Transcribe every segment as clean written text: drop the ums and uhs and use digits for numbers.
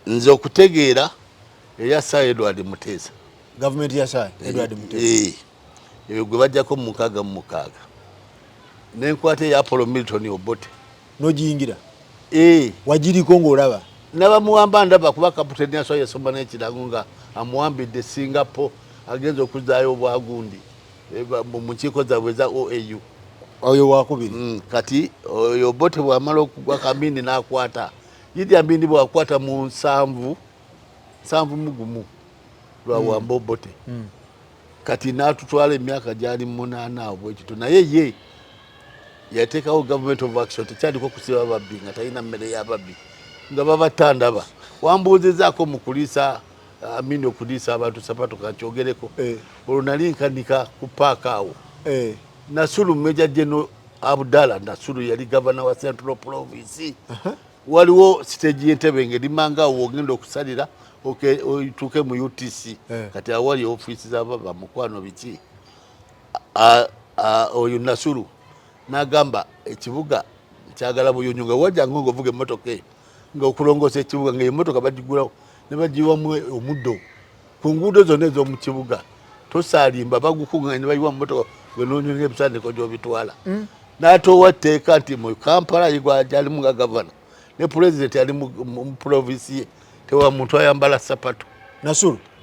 nze okutegeera eyassa Edward Muteesa government yassa Edward Muteesa gwe bajjako mu 6 n'enkwata eya Apollo Milton Obote n'ogiyingira wagiriko ng'olaba n'abamuwamba ndaba kuba kaputeni yaso yasomba n'ekirago nga amuwambidde Singapore agenza okuzaayo obwagundi mu nkiiko zaabwe za OAU oyo wakubiri kati oyo Obote bw'amala okugwa Kamini n'akwata Idi Amini bw'akwata mu 7 mugumu lwawamba Obote kati n'atutwala emyaka gyali 8 obwekito naye ye yateekawo government of action tekyaliko kusiba ababbi nga talina mmere y'ababbi nga babatandaba wambuuzizaako mu kuliisa Amini okuliisa abantu sapatu kakyogereko olwo nali nkanika ku paaka awo Nasulu Major General Abdallah Nasulu yali governor wa Central Province waliwo stage y'Entebbe ng'erimanga ogenda okusalira oituuke mu UTC kati awali ofiisi z'ababa mukwano biki oyo Nasulu n'agamba ekibuga kyagala buyonjo nga wajjanga ng'ovuga emmotoka eyo nga okulongoosa ekibuga ng'emmotoka bagigulawo ne bagiwamu omuddo ku nguudo zonna ez'omu kibuga tosaalimba bagukunganya ne bayiwa mu mmotoka gwe n'onyonga ebisandiko gy'obitwala n'atoowa tteeka nti mu Kampala gyalimu nga gavana ne pulezidenti ali mu provinsi ye tewa muntu ayambala sapatu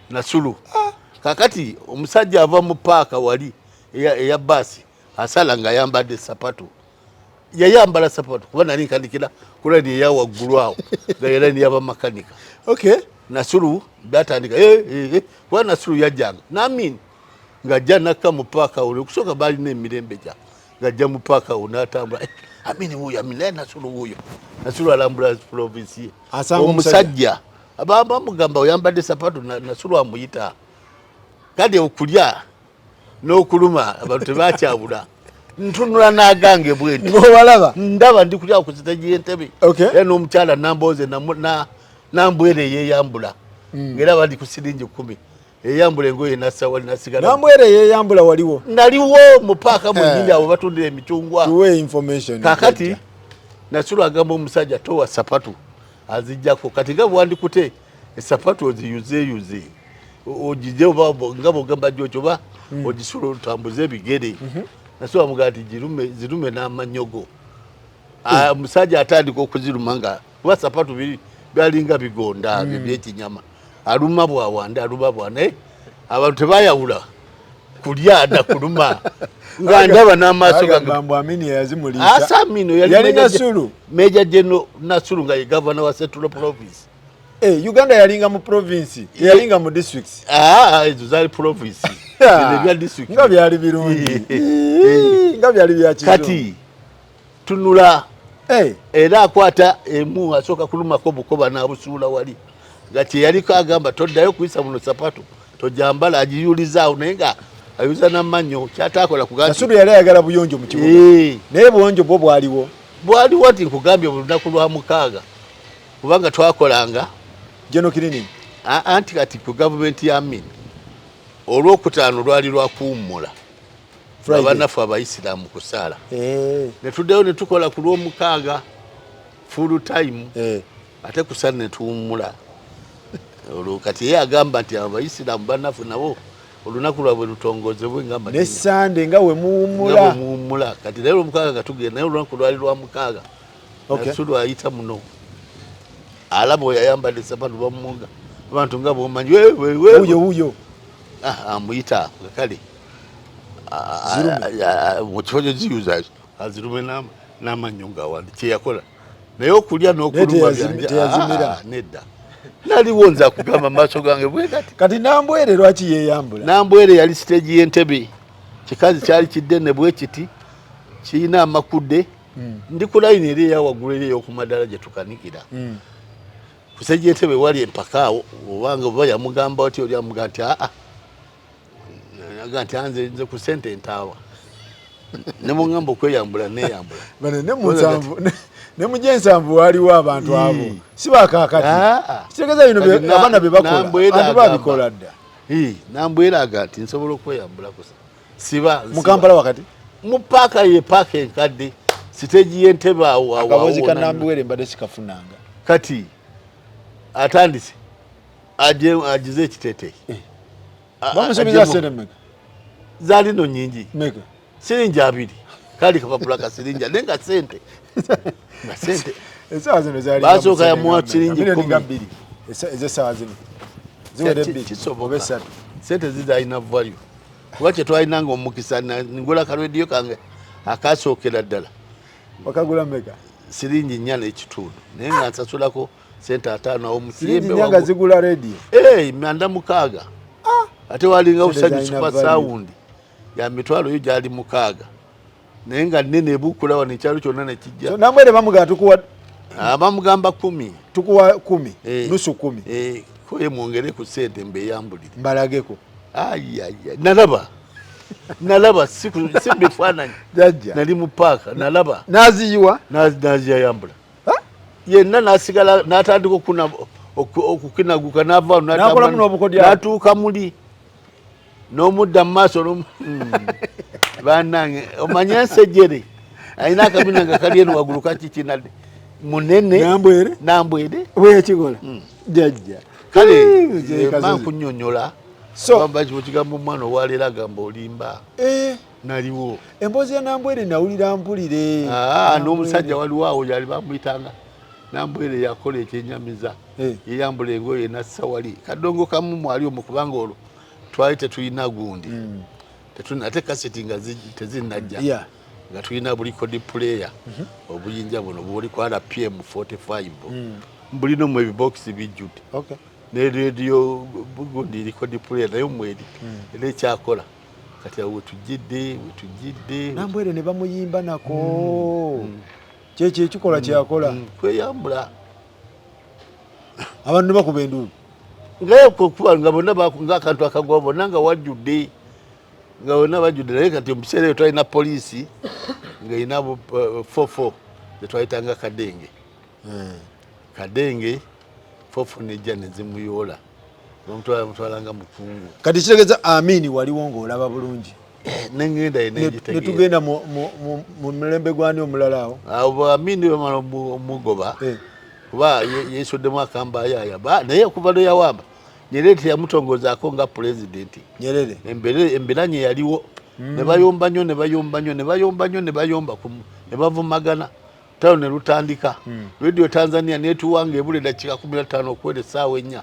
Nasulu kakati omusajja ava mu paaka wali eya baasi asala ng'ayambadde sapatu yayambala sapatu kuba nali nkandikira ku layini eya waggulu awo nga ye layini y'abamakanika Nasulu batandika kuba Nasulu yajjanga n'Amini ng'ajja nakka mu paaka awo okusooka baalina emirembe gya ng'ajja mu paaka awo n'atambula Amini wuuyo Amini Nasulu wuuyo Nasulu alambula provinsi ye omusajja bamugamba oyambadde sapatu Nasulu amuyita kadi okulya n'okuluma abantu tebakyabula ntunula n'agange bwenti ng'obalaba ndaba ndi kulya ku stage y'Entebbe era n'omukyala Nambooze Nambwere yeeyambula ng'era bali ku siringi 10 eyambula engoye nasawali nasigala Nambwere yeeyambula waliwo naliwo mu paaka mwennyini abo batundira emicungwa kakati Nasulu agamba omusajja towa sapatu azijjako kati nga bwandikute esapatu oziyuzeeyuze ogije nga bwogamba gyokyo oba ogisula otambuze ebigere Nasulu amugamba nti zirume n'amanyogo omusajja atandika okuziruma nga kuba sapatu byalinga bigonda by'ekinyama aluma bwawanda abantu tebayawula kulya na kuluma nga ndaba n'amaaso Amini yali Nasulu Major General Nasulu nga ye governor wa Central Province Uganda yalinga mu province yalinga mu districts ezo zaali province ebya district nga byali birungi nga byali bya kizungu kati tunula era akwata emu asooka kulumako bukoba n'abusuula wali nga kyeyaliko agamba toddayo kuyisa muno sapatu tojambala agiyulizaawo naye nga ayuza n'amannyo kyataakola kugamba Nasulu yali ayagala buyonjo mu kibuga naye buyonjo bwo bwaliwo nti nkugambye mu lunaku lwa 6 kubanga twakolanga General Cleaning anti kati ku gavumenti ya Amini olwokutaano lwali lwakuwummula abanafu abayisiraamu kusaala ne tuddeyo ne tukola ku lw'omukaaga full time ate kusaala ne tuwummula olwo kati ye agamba nti abayisiraamu banafu nabo olunaku lwabwe lutongozebwe ngamba ne Sande nga we muwummula kati leero omukaaga nga tugenda naye olunaku lwali lwa 6 Nasulu ayita muno alaba oyayambadde sapatu bamumunga abantu nga bomanyi wuyo amuyita kale mu kifo kye ziyuza azirume n'amannyo ng'awandi kyeyakola naye okulya n'okuluma teyazimira nedda naliwo nze akugamba maaso gange bwe kati Nambwere lwaki yeeyambula Nambwere yali stage y'Entebbe kikazi kyali kiddene bwe kiti kirina amakudde ndi ku layini eri eyawaggulu eri ey'okumadala gye tukanikira ku stage y'Entebbe wali empaka awo obanga oba yamugamba oti oli amugamba nti aga nti nze ku sente ntaawa ne mugamba okweyambula neeyambula ne mu gyensanvu waliwo abantu abo si bakaakati kitegeeza bino abaana be bakola abantu babikola dda Nambwere aga nti nsobola okweyambula kusa siba mu Kampala wakati mu paaka ye paaka enkadde siteegi y'Entebbe awo akabozi ka Nambwere mbadde sikafunanga kati atandise agize ekitete bamusubiza sente meka zali no nyingi meka siringi 2 kali kapapula ka siringi nenga sente na sente esawa zino zali basoka ya mwa siringi 12 esawa zino ziwere 2 sente ziza ina value wache twainanga omukisa ngula ka radio kange akasookera ddala wakagula meka siringi 4 ekitundu nenga nsasulako sente 5 omukiyembe nyanga zigula radio manda mukaaga ate walinga usajja super sound ya mitwalo yo jali mukaaga nenga nene bukula wano ekyalo kyonna ne kijja so namwere bamugamba tukuwa bamugamba 10 tukuwa 10 nusu 10 koye mwongere ku sente mbe yambulire mbalageko nalaba siku bifaananyi jajja nali mu paaka nalaba naziyiwa naziyayambula yenna nasigala natandika okukinaguka nava natuuka muli n'omudda mu maaso bannange omanye ensejere alina akabina nga kali eno waggulu kakikinadde munene nambwere bwekikola jajja kale mankunyonyola kigambo omwana owaleero agamba olimba naliwo emboozi ya nambwere nawulira mpulire n'omusajja waliwo awo yali bamuyitanga nambwere yakola ekyenyamiza yeyambula engoye nassa wali kadongo kamu mwali omwo kubanga olwo twali tetulina gundi ate kaseti nga tezinnajja nga tulina buli kodi player obuyinja buno buli ku RPM 45 mbulina mu ebibokisi bijjudde ne radio gundi likodi player nayo mweri era ekyakola kati awo wetujjidde nambwere ne bamuyimba nako kyekyo ekikola kyakola kweyambula abantu bakuba enduulu kuba nga bonna bakunga akantu akagwa bonna nga wajjudde nga bonna bajjudde naye kati omukiseera eyo twalina poliisi nga erina 44 zetwayitanga kadenge 44 nejja nezimuyoola mutwalanga mukungu kati kitegeeza Amini waliwo ng'olaba bulungi nengenda netugenda mu mulembe gwani omulala awo Amini bamala omugoba kuba yeesoddemu akambayaya naye okuva lwe yawamba Nyerere teyamutongozaako nga pulezidenti emberanye yaliwo ne bayomba nnyo ne bavumagana talo ne lutandika Radio Tanzania netuwanga ebule dakika 15 okwera essaawa 4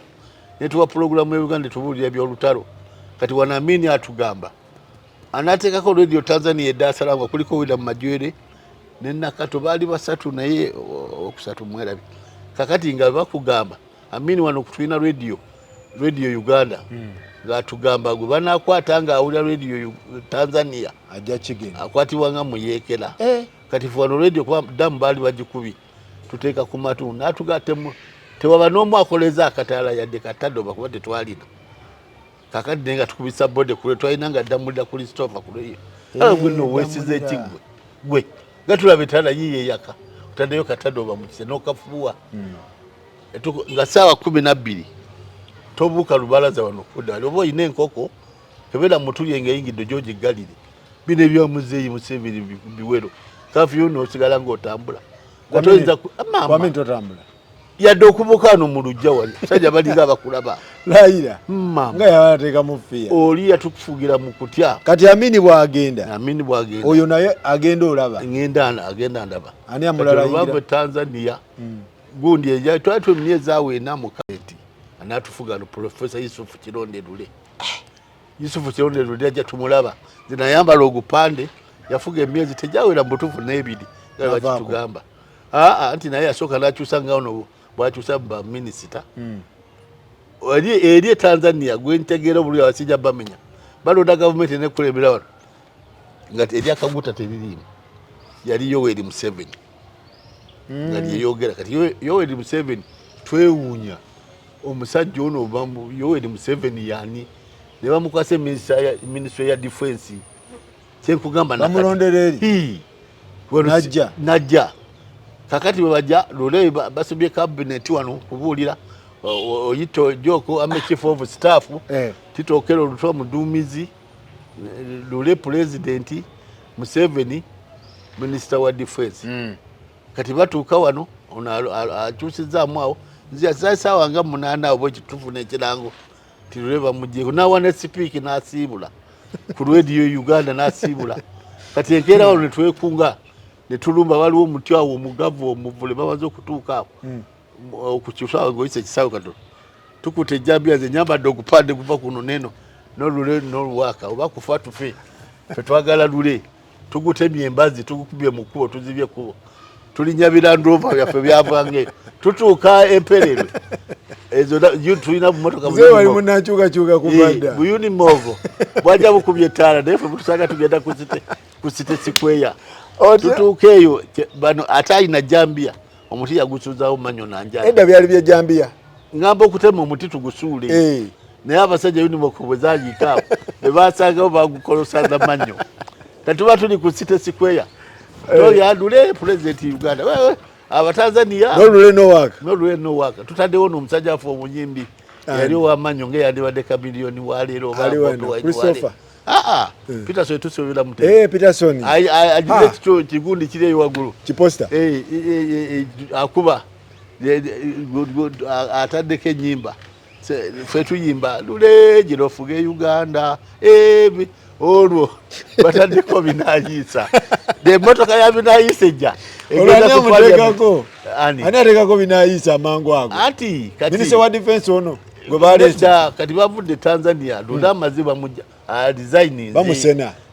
netuwa pulogulamu y'Uganda tubuulira ebyolutalo kati wana Amini atugamba anateekako Radio Tanzania eddasalangwa kuliko William Majwere ne Nakato baali basatu naye okusatu mwerabi kakati nga bakugamba Amini wano kutulina radio Uganda ng'atugamba gwe banaakwata nga awulira Radio Tanzania ajja kigenda akwatibwanga muyeekera kati wano radio kuba ddamu baali bagikubi tuteeka ku matu n'atugattemu tewaba n'omu akoleza akataala yadde katadoba kuba tetwalina kakati naye nga tukubisa bode kule twalina nga ddamulira ku Christopher kule gwe nno weesiza ekigwe gwe nga tulaba etaala yiye yaka otaddeyo katadoba mu kise n'okafuwa nga ssaawa 12 tobuuka lubalaza wano kuddaali oba olina enkoko kebeera mutulye ng'eyingidde gy'ogiggalire bino ebyamuzeeyi Museveni biwero kafiyo n'osigala ng'otambula Kwame totambula yadde okubuuka wano mu lujja wano sajja balinga abakulaba layira nga yabateeka mu fiya oli yatukufugira mu kutya kati Amini bw'agenda oyo naye agenda olaba agenda ndaba ani amulala yingira Tanzania gundi eja twali twemyezi awo ena mu kati anatufuga Professor Yusufu Kironde ajja tumulaba zinayambala ogupande yafuga emyezi tejawera mbutufu n'ebiri nga bakitugamba anti naye yasooka n'akyusa nga ono bw'akyusa ba minisita eri Tanzania gwentegeera obulungi abasijja bamenya balonda gavumenti enekulembera wano nga eri akaguta teririimu yali Yoweri Museveni nga lyeyogera kati Yoweri Museveni twewuunya omusajja ono Yoweri Museveni yani ne bamukwasa minisitule ya defense kyenkugamba bamulondera eri najja kakati bwebajja lule basubye cabinet wano kubuulira oyito Joko ame chief of staff Titokero Lutwa Mudumizi lule president Museveni minister wa defense kati batuuka wano akyusizaamu awo nzia sasa wanga munana obo kitufune kirango tireba mujje na wana speak na sibula ku radio Uganda na sibula kati enkera wano netwekunga netulumba waliwo mutya wo mugavu omuvule babazo kutuuka okukyusa ngo ise kisawo kato tukute jambia ze nyamba dokupande kuva kuno neno no lule no luwaka oba kufa tufe twagala lule tugutemye embazi tugukubye mukubo tuzibye kubo tulinyabira ndova byafe byavange tutuuka emperero ezo tulina bumotoka mzee wali munachuka chuka kubanda buyuni movo bwaja bukubye tala nefe butusanga tugenda kusite sikweya tutuukeyo bano ataina jambia omuti yagusuzawo manyo nanja edda byali bye jambia ngamba okutema omuti tugusule naye abasajja yuni bwezaaji kawo ne basagawo bagukolosaza manyo katuba tuli ku site sikweya yadule president Uganda wewe abatanzania nolule no waka tutaddewo n'omusajja afu omunyimbi yali owamanyo ngeyandibadde kamiliyoni waleero Christopher Peterson tusobera mute Peterson ajule kigundi kiri eyo waggulu kiposta akuba ataddeko ennyimba ffe tuyimba lule girofuge Uganda olwo bataddeko binayiisa emotoka ya binayiisa ejja olwanyamutekako ani atekako binayiisa amangu ago ati Minister wa Defense ono gwe balesta kati bavudde Tanzania lunda amaziba mujja design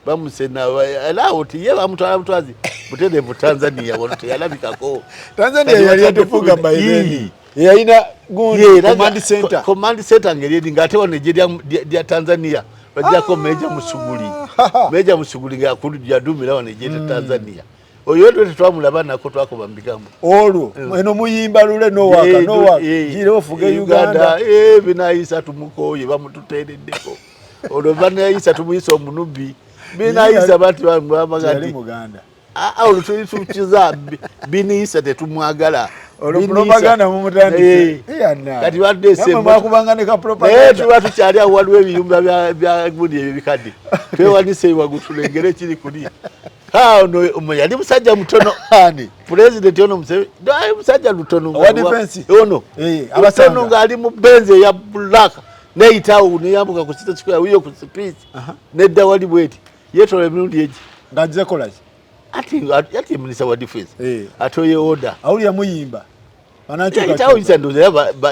bamusena alawo tiye bamutwala mutwazi buterevu Tanzania wano teyalabikako Tanzania yali atufuga bayeni yayina gundi command center ngeri ngate wano je Tanzania bajako meja musuguli nga kudu dumira wano je Tanzania oyo ndo twamulaba nako twakobambigambo olwo eno muyimba lule no waka jire ofuge Uganda binayiisa tumukoye bamututereddeko olwo banayiisa tumuyisa omunubi binayiisa bati bamagati Muganda olutukiza biniyiisa tetumwagala propaganda mumutandike kati wadde mwakubanga ne ka propaganda tuba tukyali awo waliwo ebiyumba bya gundi ebyo bikadde twewanise wagutulengere kiri kuli ono yali musajja mutono president ono musajja lutono ono abasano ngali mu benze ya black neitawo neyambuka ku sita square wiyo ku speech nedda wali bweti yetole emirundi eji ngajize kolaji ati Minister wa Defense atoye order awuli ya muyimba anachoka itawo isando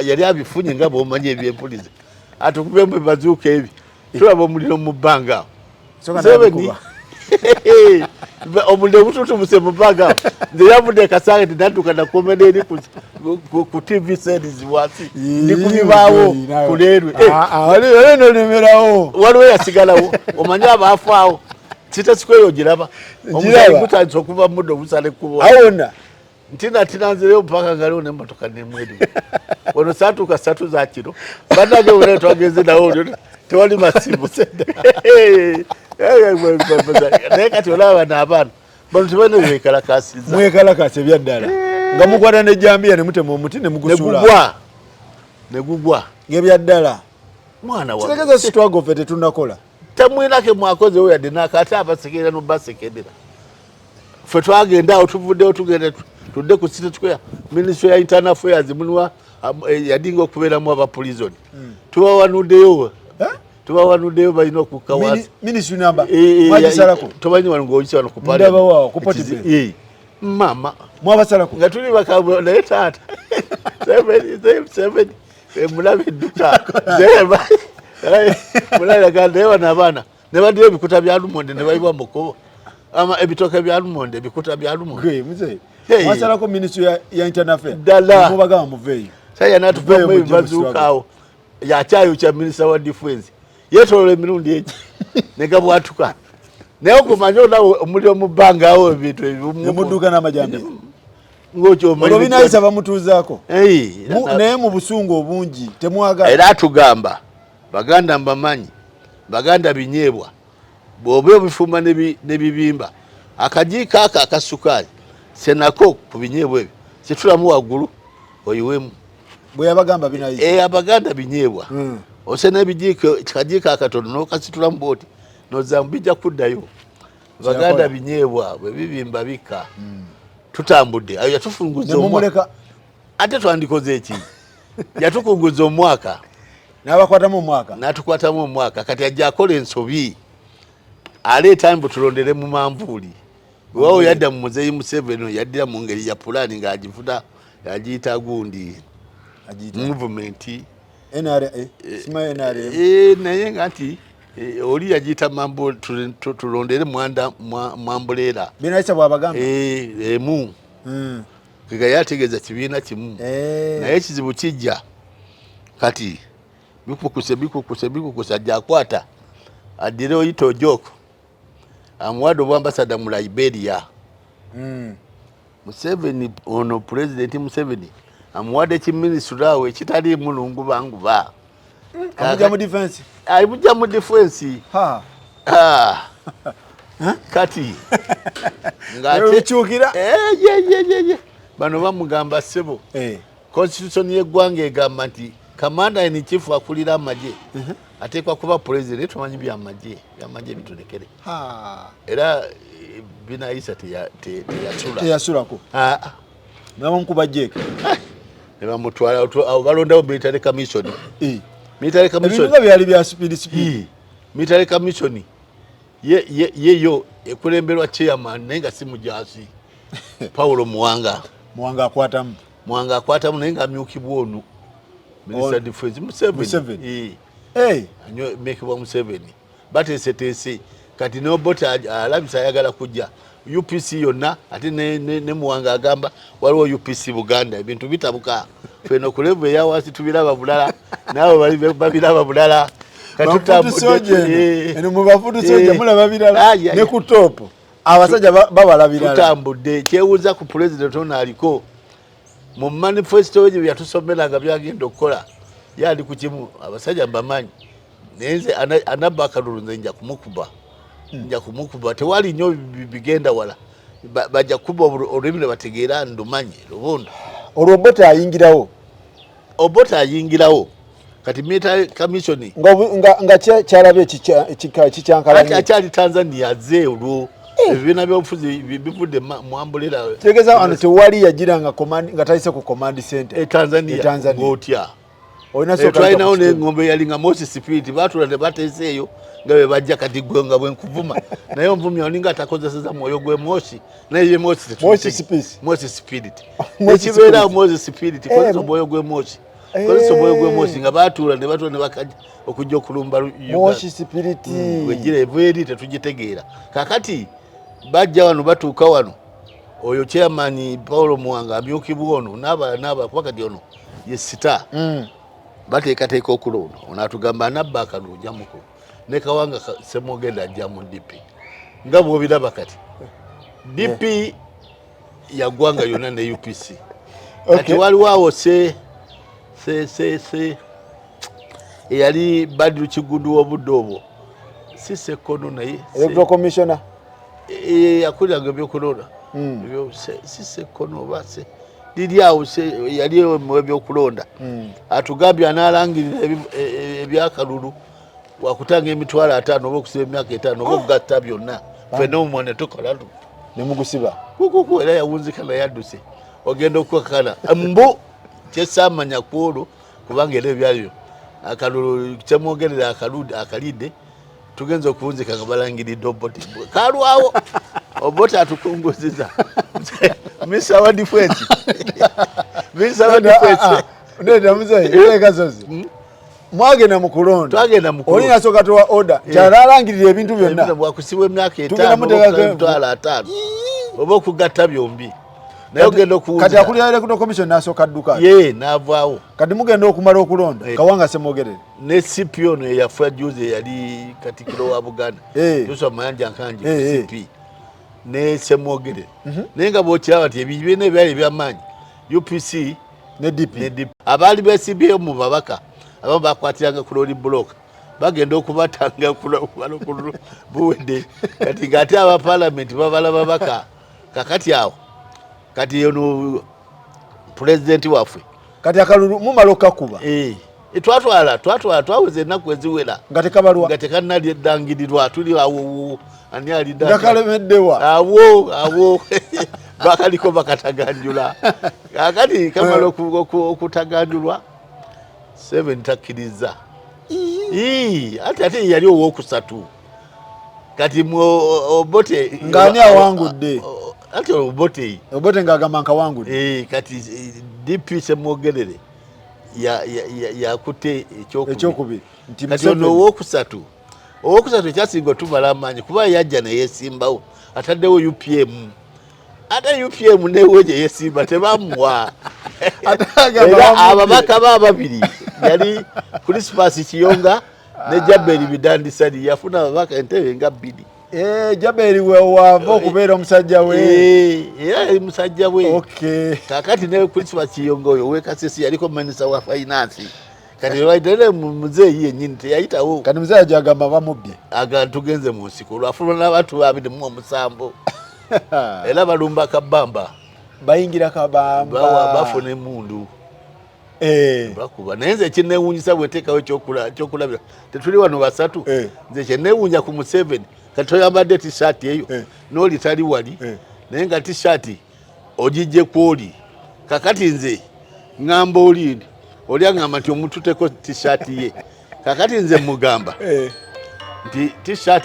yali abifunye ngabo omanye ebyempulize atukube mu bazuka ebi tulaba muliro mu banga omuliro bututu musemu banga nze yavudde kasanga tinatuka na komedeni ku TV series wasi ndikubibaawo kulerwe waliwo nemerawo waliwo yasigalawo omanye abafaawo sita sikweyo giraba omusayi gutandise okuva muddo busale kubo awona tinanzireyo mpaka ngaliwo nemmotoka nemwedi ono saatuuka ssatu za kiro bannage wena twageze nawo tewali masimu naye kati olaba bano abaana bano tebalina byekalakasiza mwekalakasi ebyaddala nga mukwata nejambiya nemutema omuti nemugusula negugwa ngebyaddala mwana kitegeza sitwagofe tetunakola tamwinake mwakozewo yadde nakate abasekerera nobasekerera ffe twagendaawo tuvuddewo tugenda tudde ku site square Ministry ya Internal Affairs muniwa yadinga okubeeramu abapolizoni tubawanuddeyo tubawanuddeyo balina okukawasi Ministry number mwagisalako tomanyi wano ng'oyise wano ku party mama mwabasalako nga tuli bakabo naye taata 7 mulabe edduka mulalaga naye bano abaana ne badira ebikuta bya lumonde ne bayibwa mukubo ebitoke bya lumonde ebikuta bya lumonde mwasalako Ministry ya Internal Affairs mubagamba muveeyo saya natuvamu ebibazuukaawo yakyayo kya Minister wa Defense yetolola emirundi egi negabwatuka naye okumanya olawo omuliro mu bbanga awo ebintu emuduuka n'amajambe ng'okyomanyi binayisa bamutuuzaako naye mu busungu obungi temwagala era atugamba baganda mbamanyi baganda binyeebwa bw'oba obifuma n'ebibimba akajiiko ako akasukaali senako ku binyeebwa ebyo kitulamu waggulu oyiwemu bwe yabagamba binayisa abaganda binyeebwa osena ebijiiko kajiiko akatono n'okasitulamu bwoti nozambu bijja kuddayo baganda binyeebwa bwe bibimba bika tutambudde ayo yatufunguza omuleka ate twandikoze eki yatukunguza omwaka n'abakwatamu omwaka n'atukwatamu omwaka kati ajja akola ensobi aleeta mbu tulondere mu manvuuli wewawo yadda mu muzeeyi Museveni yaddira mu ngeri ya pulaani ng'agifuta agiyita gundi movement naye nga nti oli yagiyita tulondere mwambuleera binayisa bwabagamba emu kega yategeeza kibiina kimu naye ekizibu kijja kati bikukuse ajja akwata addire oyita ojoko amuwadde obwambasada mu Liberia Museveni ono President Museveni amuwadde ekiminisitule awo ekitali mulungu banguba amujja mu defense kati ng'akyukira bano bamugamba ssebo constitution y'eggwanga egamba nti commander in chief akulira amagye ateekwa kuba president tumanyi byamagye bitulekere era binayisa teyasulako nabamukuba jeeka ne bamutwala balondawo military commission ebintu byali bya speed military commission yeyo ekulemberwa chairman naye nga si mujasi Paulo Muwanga akwatamu naye nga amyukibwa ono Minister Defense Museveni anyo mekibwa Museveni bateeseteese kati n'obota alabisa ayagala kujja UPC yonna ate ne Muwanga agamba waliwo UPC Buganda ebintu bitabuka feno kulevu eyawansi tubiraba bulala nabo bali babiraba bulala eno mubafudu soja mulaba birala ne ku top abasajja babalabirala tutambudde kyewuza ku president ono aliko mu manifesto ye yatusomera nga byagenda okukola yali ku kimu abasajja mbamanyi nenze anabba akalulu nja kumukuba tewali nnyo bigenda wala bajja kuba olulimi ne bategeera ndumanyi lubondo olwobota ayingirawo kati military commission nga kyalabye kikyankalanye akyali Tanzania azze olwo ebibiina by'obufuzi bivudde mwambulera tegeza ano tewali yagiranga nga tayise ku command center Tanzania ng'otya twalinawo n'engombe yalinga Mosi Spirit baatula ne bateeseeyo nga bwe bajja kati gwe nga bwenkuvuma naye omuvumi oninga atakozeseza mwoyo gwe Mosi naye ye Mosi Spirit ekibeerawo Mosi Spirit kozesa omwoyo gwe Mosi kozesa omwoyo gwe Mosi nga baatuula ne bakajja okujja okulumba Mosi Spirit wegira ebeeri tetugitegeera kakati bajja wano batuuka wano oyo chairman Paulo Muwanga amyukibwa ono n'aba kuba kati ono ye sita bateekateeka okulonda ono atugamba anabba akalulu jamuko ne Kawanga Semogenda ajja mu DP nga bw'obiraba kati DP yaggwanga yonna ne UPC kati waliwo awo eyali Badru Kigudu w'obudde obwo si Sekono naye electoral commissioner akuliranga ebyokulonda si Sekono oba liri awo yali mu ebyokulonda atugambye analangirira ebyakalulu wakutanga emitwalo 5 oba okusiba emyaka 5 oba okugatta byonna ffenna omwana tukola nemugusiba kukuku era yawunzikana yadduse ogenda okukkakana mbu kyesamanya kwolwo kubanga era ebyalibyo akalulu kyemwogerera akalidde tugenza okuwunzika nga balangiridde Obote kalwawo Obote atukunguziza Mr. wa defense ndenda muzayi kazozi mwagenda mu kulonda twagenda mu kulonda olina soka towa order kyalangirira ebintu byonna bwakusibwa emyaka 5 oba okugatta byombi naye ogenda okuwunzika kati akulira electoral commission nasoka dduka n'avaawo kati mugenda okumala okulonda Kawanga Semwogerere ne CP ono eyafa juze yali Katikiro wa Buganda Joshua Mayanja Nkanje CP ne Semwogerere naye nga bw'okiraba nti ebibiina ebyali ebyamaanyi UPC ne DP abaali beesimbyeyo mu babaka abamu bakwatiranga ku Lori Block bagenda okubatanga buwedde kati ng'ate aba parliament babala babaka kakati awo kati ono president waffe kati akalulu mumala okakuba twatwala twaweza ennaku eziwera nga tekabalwa nga tekanalyedangirirwa tuli awo ani alidakalemeddewa awo bakaliko bakataganjula kakati kamala okutaganjulwa 7 takkiriza ate yali owokusatu kati Obote ngani awangudde ate Obote ngagamba nkawangudde kati DP Semwogerere yakutte ekyokubiri kati ono owokusatu ekyasinga otumala amaanyi kuba yajja neyesimbawo ataddewo UPM ate UPM newe gye yesimba tebamuwa era ababaka babiri yali Christmas Kiyonga ne Jaberi Bidandisali yafuna ababaka entebe nga 2 Jaberi wava okubeera omusajja we era musajja we okay kakati ne Christmas Kiyonga oyo wekasisi yaliko minister wa finance kati waidele muzeeyi yennyini teyayitawo kati muzeeyi ajagamba bamubbye tugenze mu nsiko lwafuna n'abantu 27 era balumba kabamba bayingira kabamba bafuna emundu bakuba naye nze kinewunyisa bweteekawo ekyokulabira tetuli wano basatu nze kyenewunya ku Museveni kati toyambadde t-shirt eyo n'oli tali wali naye nga t-shirt ogijje kwoli kakati nze ngamba olindi oli agamba nti omututeko t-shirt ye kakati nze mugamba nti t-shirt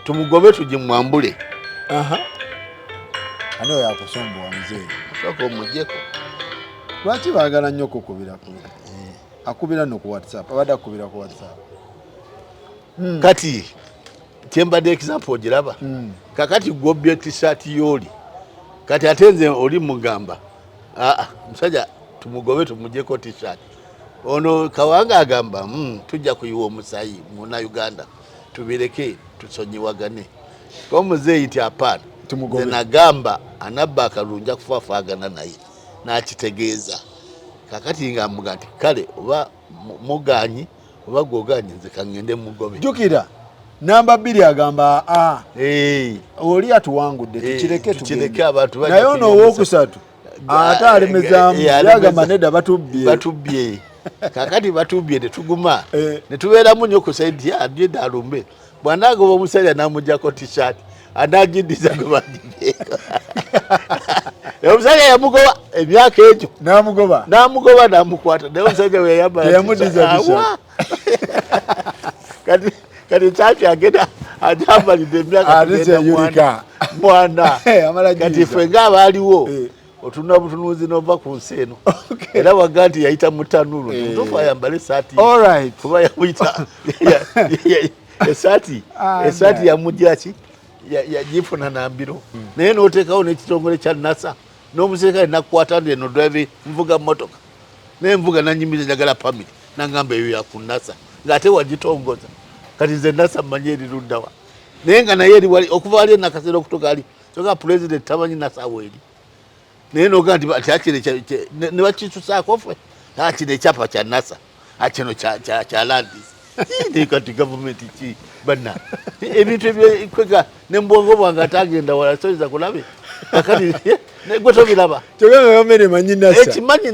tumugobe tugimwambule ani oyo akusombowa muzeeyi sooka omujjeko lwaki baagala nnyo okukubira akubira no ku WhatsApp abadde akubira ku WhatsApp kati kyembadde example ogiraba kakati gwobbye t-shirt y'oli kati ate nze oli mugamba musajja tumugobe tumujjeko t-shirt ono Kawanga agamba tujja kuyiwa omusayi muna Uganda tubireke tusonyiwagane ko muzeeyi nti apana tumugobe nagamba anabba akalunja kufaafagana naye nakitegeeza kakati nga amuga nti kale oba muganyi oba gwoganyi nze kangende mugobe jukira namba 2 agamba oli atuwangudde tukireke abantu naye ono owokusatu ate alemezaamu yagamba nedda batubbye kakati batubbye netuguma netubeeramu nnyo ku saidi abyedde alumbe bw'anaagoba omusajja n'amugyako t-shirt anagiddiza gwe bagibyeeko omusajja yamugoba emyaka egyo n'amugoba n'amukwata naye omusajja we yayambala kati kyaki agenda ajambalidde emyaka mwana kati ffe ng'abaaliwo otuna butunuzi nova ku nsi eno era waga nti yayita mutanulu mutuufu ayambale esaati kuba yamuyita esaati yamujjaki yagifuna nambiro naye n'oteekawo n'ekitongole kya NASA n'omuserikale nakukwata nti eno drive nvuga motoka naye nvuga nanyimiza njagala pamiti nangamba eyo yaku NASA ng'ate wagitongoza kati nze NASA mmanyi eri luddawa naye nga naye eri wali okuva wali enakaseera okutuuka ali kyokka pulezidenti tamanyi NASA weeri naye noga nti akino ne bakitusaako ffe akino ekyapa kya NASA akino kya landis kati gavumenti ki banna ebintu ebyekwega nembwongo bwange atagenda wala soyinza kulabe kakati gwe tobiraba ekimanyi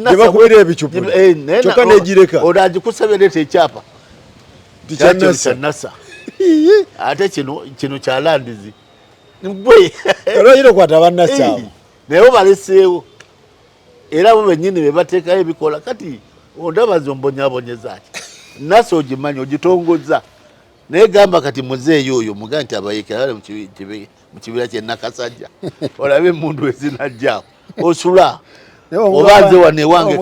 kyokka negireka olagikusabireta ekyapa kya NASA ate kino kya landizi gwe olwayira okwata bannasa abo naye baleseewo era bo bennyini be bateekayo ebikola kati ondaba zombonyabonyezaki NASA ogimanyi ogitongoza naye gamba kati muzeeyi oyo muga nti abayekera mu kibira kye Nakasajja olabe emundu ezinajjaawo osula obanze wane wange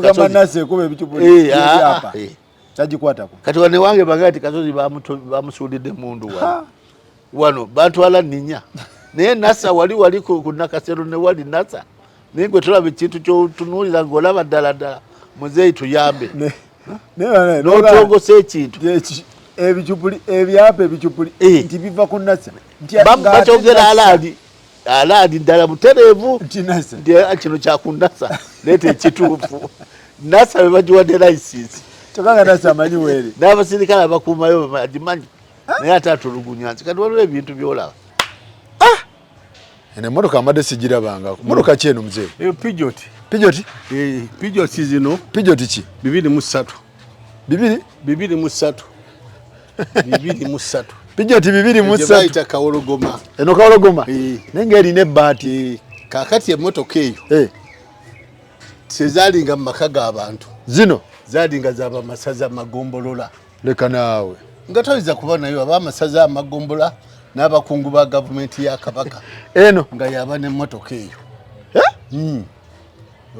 kati wane wange bagaa ti Kasozi bamusuulidde mundu wano bantwala nninya naye NASA wali ku Nakasero ne wali NASA naye gwe tolaba ekintu kyotunuulira ng'olaba ddala muzeeyi tuyambe n'otongose ekintu ebyapa ebicupuli nti biva ku NASA bakyogera alaadi ddala butereevu nti kino kyaku NASA leeta ekituufu NASA be bagiwadde layisinsi kyokka NASA amanyi weeri n'abasirikale abakuumayo agimanyi naye ate atulugunya nsi kati waliwo ebintu byolaba ene motoka amadde sigirabangako motoka ki eno muzeeyi eyo Peugeot zino Peugeot ki 23 Peugeot 23 bayita Kawologoma eno Kawologoma naye ng'erina ebbaati kakati emotoka eyo tezaalinga mu maka g'abantu zino zaadinga zaba masaza amagombolola leka naawe nga toyinza kuba nayo abamasaza amagombola n'abakungu ba gavumenti ya Kabaka eno nga yaba n'emmotoka eyo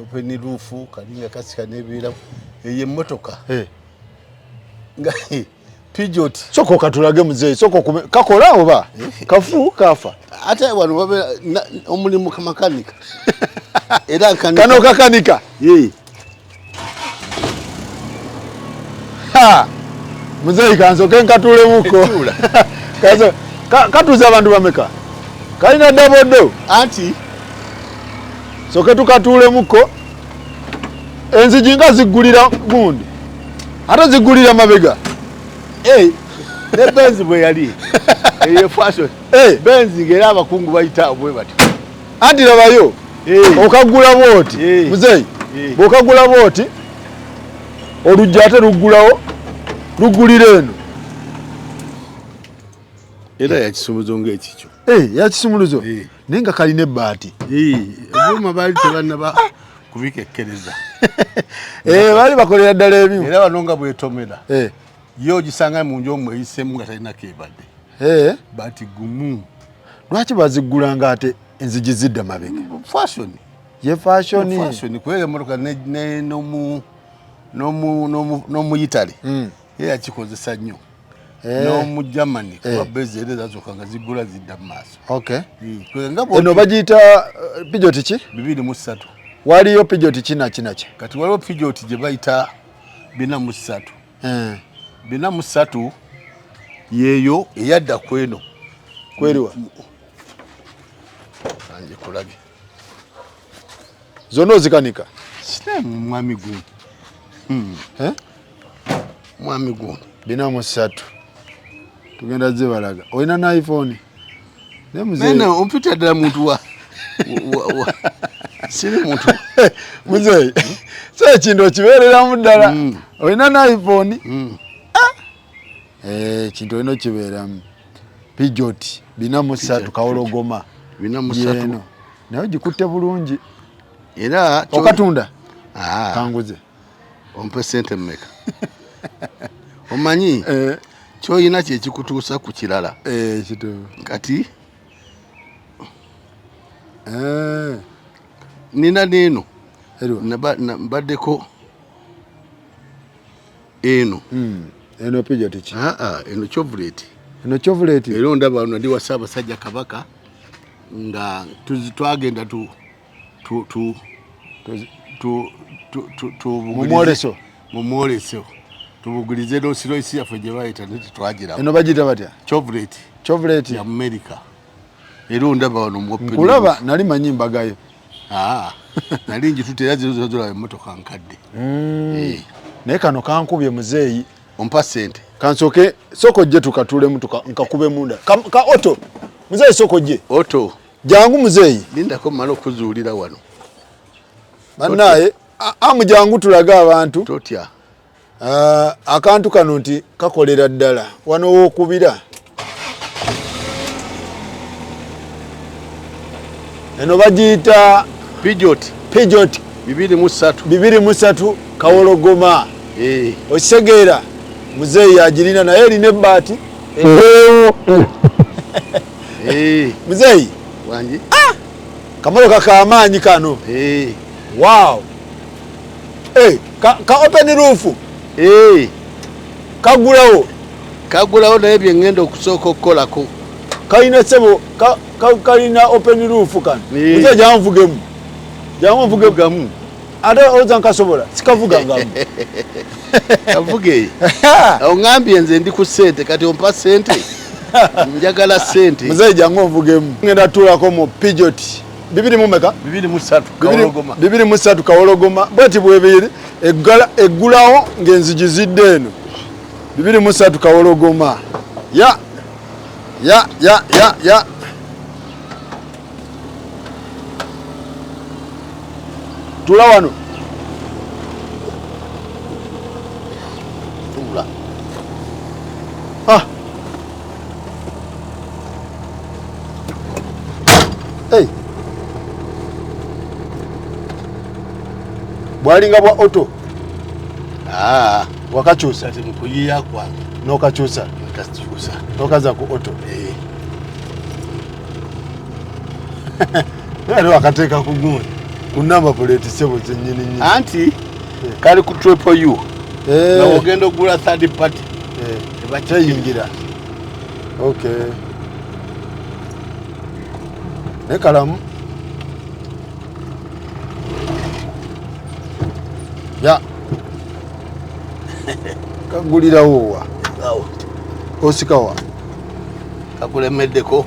openi ruufu kalinga kasika n'ebiiramu eyo emmotoka nga Peugeot soko katulage muzeeyi soko kakola oba kafu kafa ate wano babe omulimu kamakanika era kano kakanika muzeeyi kansoke nkatule muko kanso katuza abantu bameka kalina dabodo anti soke tukatule muko enzigi nga ziggulira gundi ate ziggulira mabega ne Benzi bwe yali eyo fashion Benzi ngera abakungu bayita bwe bati anti labayo okagula bwoti muzeeyi bw'okagula bwoti olujja ate luggulawo luggulira eno era yakisumuzo ng'ekikyo yakisumuluzo naye nga kalina ebbaati ebyuma baali tebannaba kubikekkereza baali bakolera ddala ebimu era bano nga bwetomera yo ogisanga mu nju omwo eyisemu nga talinako ebadde baati gumu lwaki baziggulanga ate enzigi zidda mabega fashion ye fashion kubera emmotoka n'omuyitale ye yakikozesa nnyo n'omu Germany kuba bezi era zazooka nga ziggula zidda mu maaso eno bagiyita Peugeot ki 203 waliyo Peugeot kinaki kati waliwo Peugeot gye bayita 403 403 yeeyo eyadda kweno kweriwa anje kulabye zonna ozikanika mwami gundi mwami gundi 403 tugenda zibalaga olina na iPhone nene ompita ddala muntu wa siri muntu muzeeyi so ekintu okibeereramu ddala olina na iPhone ekintu olina okibeeramu Peugeot 403 kawologoma 403 naye gikutte bulungi era okatunda kanguze ompe sente mmeka omanyi kyoyina kyekikutuusa ku kirala kati nina neeno mbaddeko eno Peugeot ki eno Chevrolet era ondaba wano ndi wa Ssaabasajja Kabaka nga twagenda mumwoleso tubugulize Rolls-Royce yaffe gye bayita tetwagiramu eno bagiyita batya Chevrolet ya America era ondaba wano nkulaba nali manyi mbagayo nali njitute era zino zolaba emmotoka nkadde naye kano kankubye muzeeyi ompa sente kansoke soko gye tukatulemu nkakube munda ka oto muzeeyi soko gye oto jangu muzeeyi lindako mmala okuzuulira wano bannaye amujangu tulaga abantu totya akantu kano nti kakolera ddala wano wookubira eno bagiyita Peugeot 203 kawologoma okitegeera muzeeyi agirina naye erina ebbaati muzeeyi wangi kamotoka kamaanyi kano wow ka open roof kagulawo naye byengenda okusooka okukolako kalina sebo kalina open roof kano muzeeyi janvugemu ate oza nkasobola sikavugangamu kavuge oŋambye nze ndi ku ssente kati ompa ssente njagala ssente muzeeyi jangu onvugemu ngenda tuulako mu Peugeot 203 kawologoma bweti bwebiri eggulawo ng'enzigi zidde eno 203 kawologoma ya tula wano tula bwalinga bwa oto wakakyusa kati mukuyiya kwange n'okakyusa nkakyusa n'okaza ku oto naye wakateeka ku gundi ku namba plate sebo zennyini nnyini anti kali ku triple U nga ogenda ogula third party teyingira okay ne kalamu ya kagulirawo wa osikawa kakulemeddeko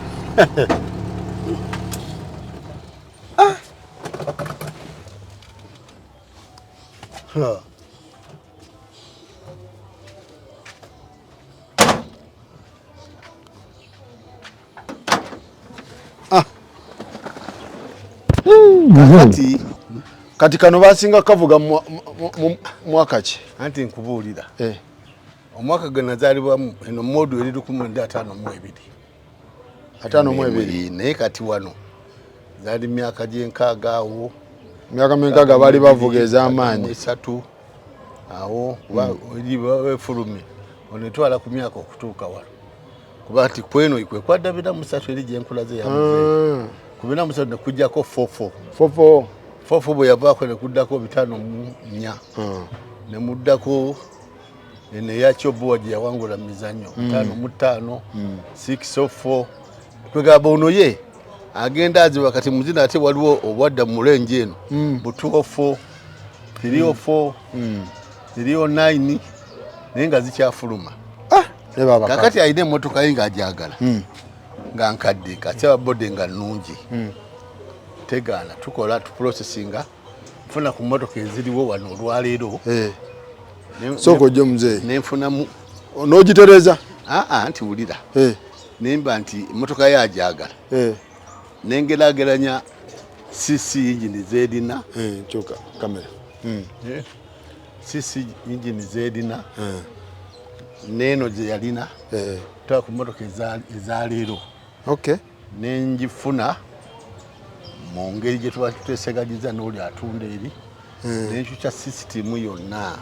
kati kano basinga kavuga mwaka ki anti nkubuulira omwaka gwe nazaalibwamu eno modu eri 1952 naye kati wano zaali myaka gyenkaaga awo myaka menkaaga baali bavuga ez'amaanyi 3 awo wefulumye onetwala ku myaka okutuuka wano kuba nti kweno kwe kwadda 43 eri gyenkulaze yamuze ku 43 nekujjako 44 bwe yavaako nekuddako 54 nemuddako eno eyakyobuwa gye yawangula mizannyo 5-5 6-4 twegamba ono ye agenda aziba kati muzina ate waliwo obwadda mu mulenje eno bu 204 304 309 naye nga zikyafuluma kakati alina emmotoka ye ng'agyagala nga nkadde kakyaba bode nga nnungi tegaana tukola tuprocesinga nfuna ku mmotoka eziriwo wano olwaleero soko ojje muzeeyi nenfunamu n'ogitereza anti wulira nemba nti emmotoka ye agyagala nengerageranya cc engine z'erina kyuka kamera cc engine z'erina neeno gye yalina tutaba ku mmotoka ezaleero nenjifuna mu ngeri gye tuba tuteeseganyiza n'oli atunda eri nenkyukya sisitimu yonna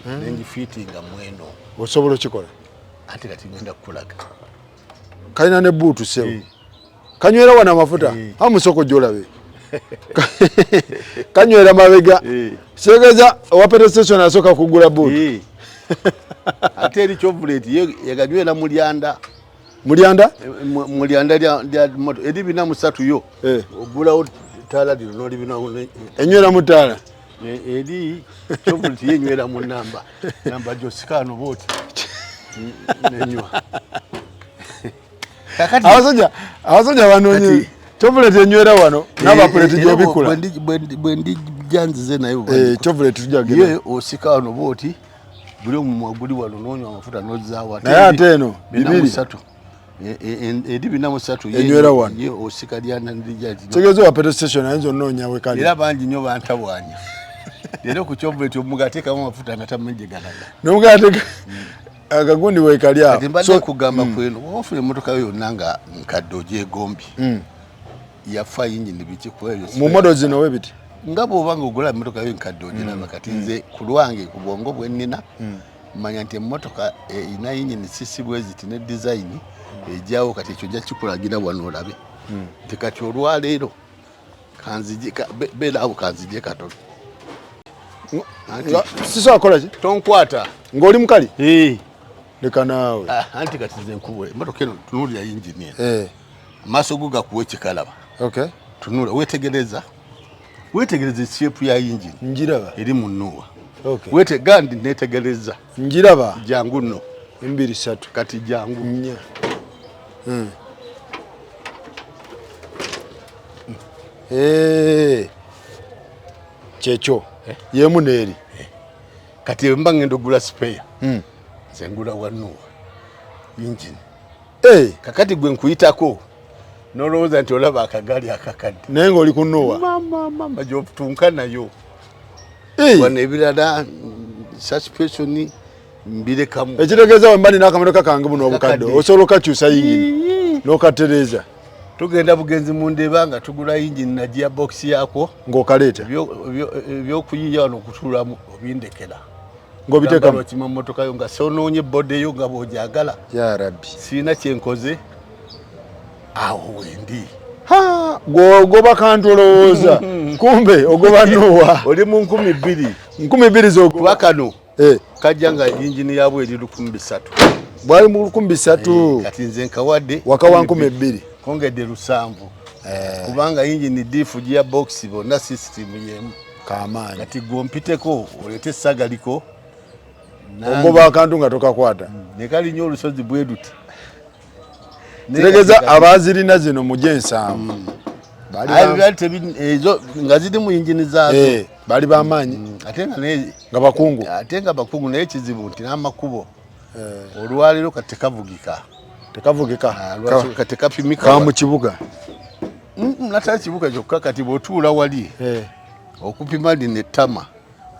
nengifiitinga mweno osobola okikola ate kati ngenda kukulaga kalina ne buutu sebo kanywera wana amafuta amusoko gyolabe kanywera mabega segeza owa petrol station asooka kugula buutu ate eri chovoleti yaganywera mulyanda lya moto eri 4 yo ogulawo taala lino nolibina enywera mu taala eri chovoleti yenywera mu namba josikano boti nenywa abasajja banonye chovoleti enywera wano n'abapuleti gyobikula bwendi janzize nayo chovoleti tujagenda ye osika wano boti buli omumwa guli wano nonywa amafuta nozaawa naye ate eno 2 eri 4 enywera wano ye osika lyana ndijaji tegezo wa petrol station ayinza onoonya wekali era bangi nnyo bantabwanya era ku chovoleti omugateekamu amafuta ngatammenjeganaga nomugateeka akagundi wekali awo kati mbadde kugamba kweno ofuna emmotoka yonna nga nkadde ogyegombi yafa yingini biki kwebyo mu modo zino webiti nga bw'oba ng'ogula emmotoka yo nkadde ogiraba kati nze ku lwange ku bwongo bwe nnina manya nti emmotoka erina yingini sisi bweziti ne design ejyawo kati ekyo jja kikulagira wano olabe nti kati olwaleero beera awo kanzije katono siso akola ki tonkwata ng'oli mukali leka naawe anti kati nze nkubule emmotoka eno tunuulira yingini eno amaaso go gakuwa ekikalaba tunula wetegereza shape ya yingini njiraba eri mu nnuwa gandi netegereza njiraba jangu nno 2-3 kati jangu 4 kyekyo yemu neeri kati emba ngenda ogula spare nze ngula wannuwa yingini kakati gwe nkuyitako nolowooza nti olaba akagali akakadde naye ng'oli ku nnuwa mama gyotunka nayo wano ebirala suspension mbirekamu ekitegeeza wemba nina akamotoka kange buno obukadde osobola okakyusa yingini n'okatereeza tugenda bugenzi mu ndeeba nga tugula yingini na gearbox yako ng'okaleeta ebyokuyiya wano okutuulamu obindekera ngobiteka mu motoka yo nga sononye bode yo nga bojagala ya rabbi sina kyenkoze awo wendi ha goba kantolooza kumbe ogoba Noah oli mu 2,000 zogoba kano kajja nga injini yabwe eri 3,000 bwali mu 3,000 kati nze nkawadde wakawa 2,000 kongedde 7 kubanga injini difu gia box bonna system yemu kamaanyi kati gompiteko olete sagaliko ogoba akantu nga tokakwata ne kalinyo olusozi bweduti kiregeza abazirina zino muje 7 ezo nga ziri mu injini zaazo bali bamanyi ate nga bakungu naye kizibu nti n'amakubo olwaliro kati tekavugika kati kapimika ka mu kibuga natali kibuga kyokka kati bw'otuula wali okupima lino ettama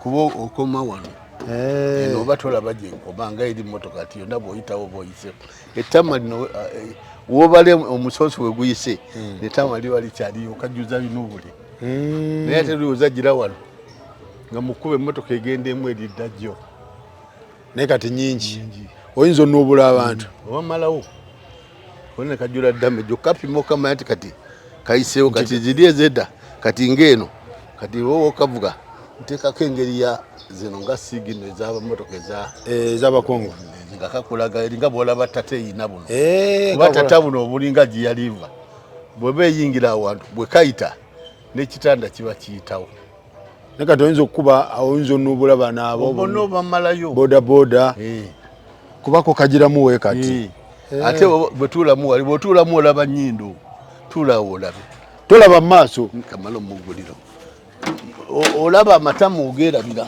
kuba okoma wano eno oba tolaba gye nkoma nga eri mmotoka ti yonna bw'oyitawo bw'oyise ettama lino wobale omusoosi we guyise ettama liba likyaliyo okajjuza binuubuli naye ate lioza gira wano nga mukube emmotoka egendemu eridda jjo naye kati nyingi oyinza onuubula abantu oba malawo one kajjula ddame gyokapima okamanya nti kati kayiseewo kati ziri ezedda kati ng'eno kati wowe okavuga nteekako engeri ya zino nga siigino ez'abamotoka ez'abakongo nga kakulaga eringa bw'olaba ttata eyina buno kuba ttata buno obulinga gye yaliva bw'eba eyingira awantu bwe kayita n'ekitanda kiba kiyitawo naye kati oyinza okukuba oyinza onuubula bano abo bonna obamalayo bodaboda kubako kagiramu we kati ate bwe tuulamu wali bw'otuulamu olaba nnyindo tuulawo olabe tolaba mu maaso kamala omuguliro olaba amatamu ogeerabira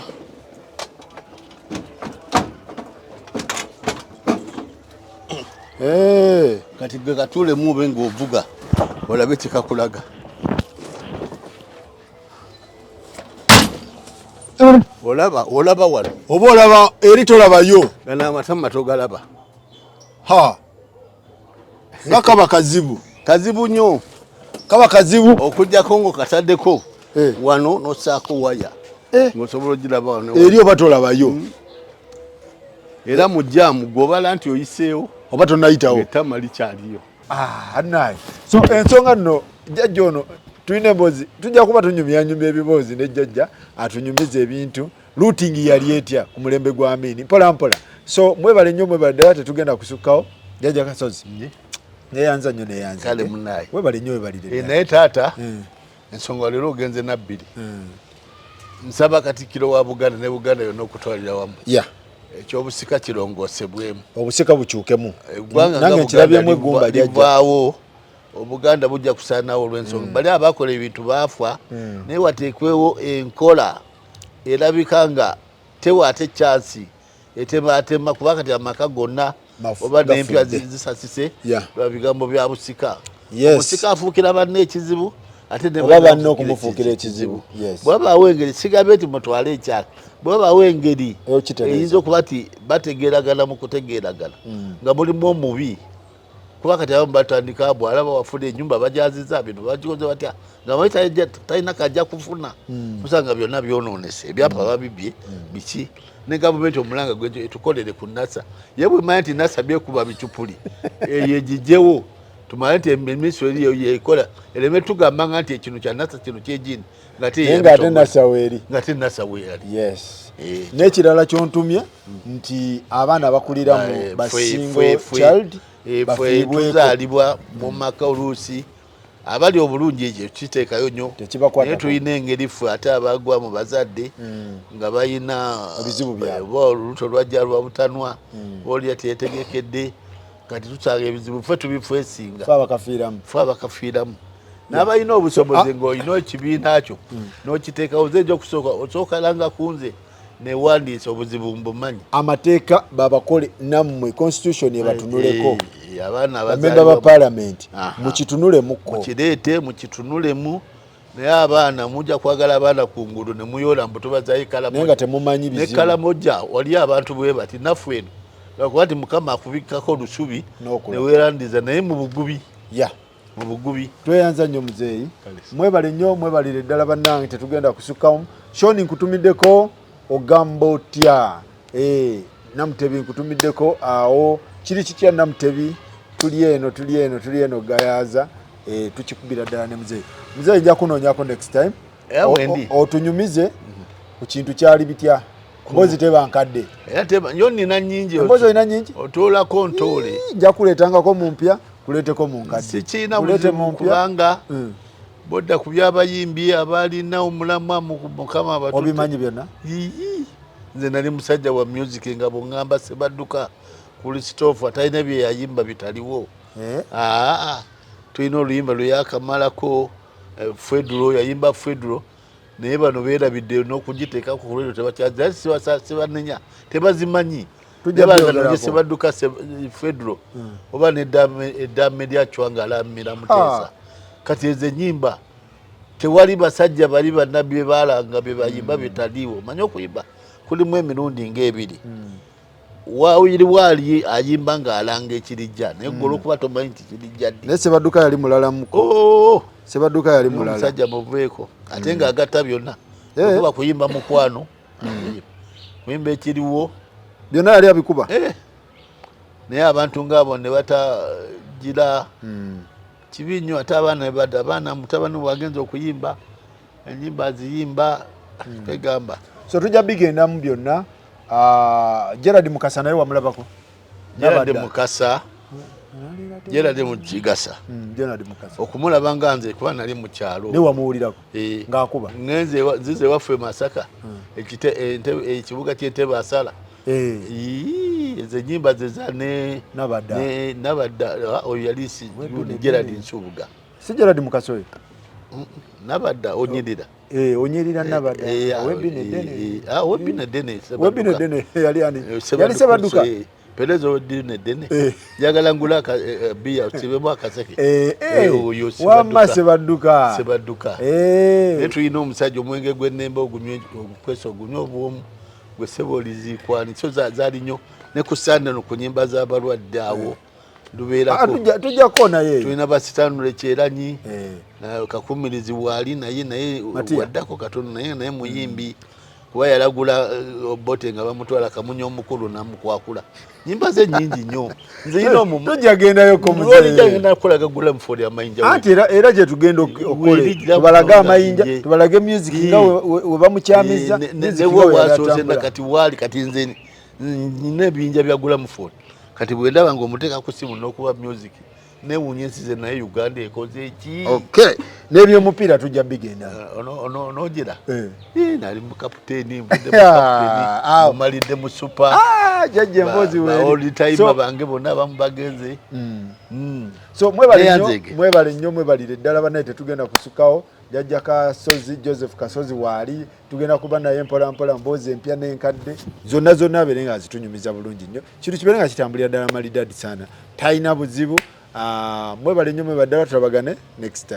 kati ge katuulemu obe ng'ovuga olabe kikakulaga olaba wano oba olaba eri tolabayo gana amatama togalaba nga kaba kazibu nnyo kaba kazibu okujjako ng'okataddeko wano n'ossaako waya ng'osobola ogiraba wano eri oba tolabayo era mu jjaamu gw'obala nti oyiseewo oba tonayitawo ettama likyaliyo annaye so ensonga nno jjajja ono tulina emboozi tujja kuba tunyumyanyumya ebiboozi nejjajja atunyumiza ebintu looting yali etya ku mulembe gwa Amin mpola mpola so mwebale nnyo mwebale ddala tetugenda kusukkawo jjajja Kasozi neyanza nnyo neyanza kale munaye webale nnyo webalire naye taata ensonga leero ogenze nabbiri nsaba Katikkiro wa Buganda ne Buganda yonna okutwalira wamu ekyobusika kirongoosebwemu obusika bukyukemu nange nkirabyemu eggumba lyajjavaawo Obuganda bujja kusaanawo olw'ensonga bali abakola ebintu baafa naye wateekwewo enkola erabika nga tewaate chansi etematema kuba kati amaka gonna oba n'empya zisasise lwa bigambo bya busika omusika afuukira banne ekizibu ate oba banne okumufuukira ekizibu bwabaawo engeri sigambe nti mutwale ekyaka bwabaawo engeri eyinza okuba ti bategeeragana mu kutegeeragana nga mulimu omubi kuba kati abamu batandika bw'alaba wafuna ennyumba bajaziza bino bagikoze batya nga manyi talina kajja kufuna kusanga byonna byonoonese ebyapa babibye biki ne gavumenti omulanga gwe tukolere ku NASA ye bwe manyi nti NASA byekuba bicupuli eyo egijjewo tumanye nti eminisitule eriyo yekola ereme tugamba nti ekino kya NASA kino kyegini nga ate NASA weeri n'ekirala kyontumye nti abaana bakulira mu basingo child ffe tuzaalibwa mu maka oluusi abali obulungi ekyo kiteekayo nnyo naye tulina engeri ffe ate abagwa mu bazadde nga balina olubuto lwajja lwa butanwa olya teyetegekedde kati tusanga ebizibu ffe tubifesinga ffe abakafiiramu n'abalina obusobozi ng'olina ekibiina kyo n'okiteekawo ze ejja okusooka osookalanga ku nze newandiisa obuzibu mbumanyi amateeka babakole nammwe constitution ebatunuleko abaana ba parliament mukitunulemu mukireete mukitunulemu naye abaana mujja kwagala abaana ku nguudo ne muyoola mbu tubazayo naye nga temumanyi bizibu ne kalamojja wali abantu bwe bati naffe eno lwakuba nti Mukama akubikkako olusubi ne weerandiza naye mu bugubi mu bugubi tweyanza nnyo muzeeyi mwebale nnyo mwebalire ddala bannange tetugenda kusukkamu shoni nkutumiddeko ogamba otya Namutebi nkutumiddeko awo kiri kitya Namutebi tuli eno gayaza tukikubira ddala ne muzeeyi nja kunoonyako next time otunyumize ku kintu kyali bitya mbozi teba nkadde era teba nyo nina nyingi mbozi ina nyingi otoolako ntoole nja kuleetangako mu mpya kuleeteko mu nkadde sikiina buzibu kubanga bodda ku byabayimbi abalina omulamwa mu Mukama abatutte obimanyi byonna nze nali musajja wa music nga bongamba Sebadduka Christopher atalina bye yayimba bitaliwo tulina oluyimba lwe yakamalako Fedro yayimba Fedro naye bano beerabidde n'okugiteeka ku kulwero tebakyazibasibanenya tebazimanyi tebazanonye Sebadduka Fedro oba neddame lyacwanga alamira Muteesa kati ezo ennyimba tewali basajja bali bannabbi be baalanga be bayimba bitaliwo manyi okuyimba kulimu emirundi ng'ebiri waali ayimba ng'alanga ekirijja naye gwe olwokuba tomanyi nti kirijja ddi naye Sebadduka yali mulalamuko Sebadduka yali mulala omusajja muveeko ate ng'agatta byonna okuba kuyimba mukwano kuyimba ekiriwo byonna yali abikuba naye abantu ng'abo ne batagira kibi nnyo ate abaana mutabani bwagenza okuyimba ennyimba aziyimba tegamba so tujja bigendamu byonna Gerard Mukasa naye wamulabako Gerard Mukigasa Gerard Mukasa okumulaba nga nze kuba nali mu kyalo ne wamuwulirako ng'akuba nzize waffe Masaka ekibuga ky'Entebe Asala ezo ennyimba zeza Nabadda oyo yali Gerard Nsubuga si Gerard Mukasa oyo Nabadda onyirira onyirira Nabadda webine dene yali Sebadduka Pelezo dine dene jagala ngula bia sibemu akaseke wamma Sebadduka netulina omusajja omwenge gw'ennemba ogunywe ogukwesa ogunywe obwomu gwe sebolizikwani so zaali nnyo ne ku Sunday no ku nnyimba z'abalwadde awo lubeerako tujjako naye tulina basitanule Kyeranyi Kakumirizi waali naye waddako katono naye muyimbi kuba yalagula Obote nga bamutwala Kamunya omukulu namukwakula nyimba ze nyingi nnyo nze ino tujagendayoko muzeyigenda kukolaga gula mufoli amayinja ati era gye tugenda okole tubalaga amayinja tubalage music nga we bamukyamiza newawasoose nakati waali kati nze nina ebiyinja byagula mufoli kati bwe ndaba ng'omuteeka ku simu n'okuba music newuunya ensize naye Uganda ekoze eki n'ebyomupiira tujja bigenda onogira nali mukapiteeni mumalidde mu supa jajja emboozi olitayima bange bonna abamu bagenze so mwebale nnyo mwebalire ddala banaye tetugenda kusukawo jajja Kasozi Joseph Kasozi waali tugenda kuba naye mpolampola mboozi empya n'enkadde zonna abeere nga zitunyumiza bulungi nnyo kintu kibeere nga kitambulira ddala malidadi sana talina buzibu mwebale nnyo mwebaddala tulabagane next time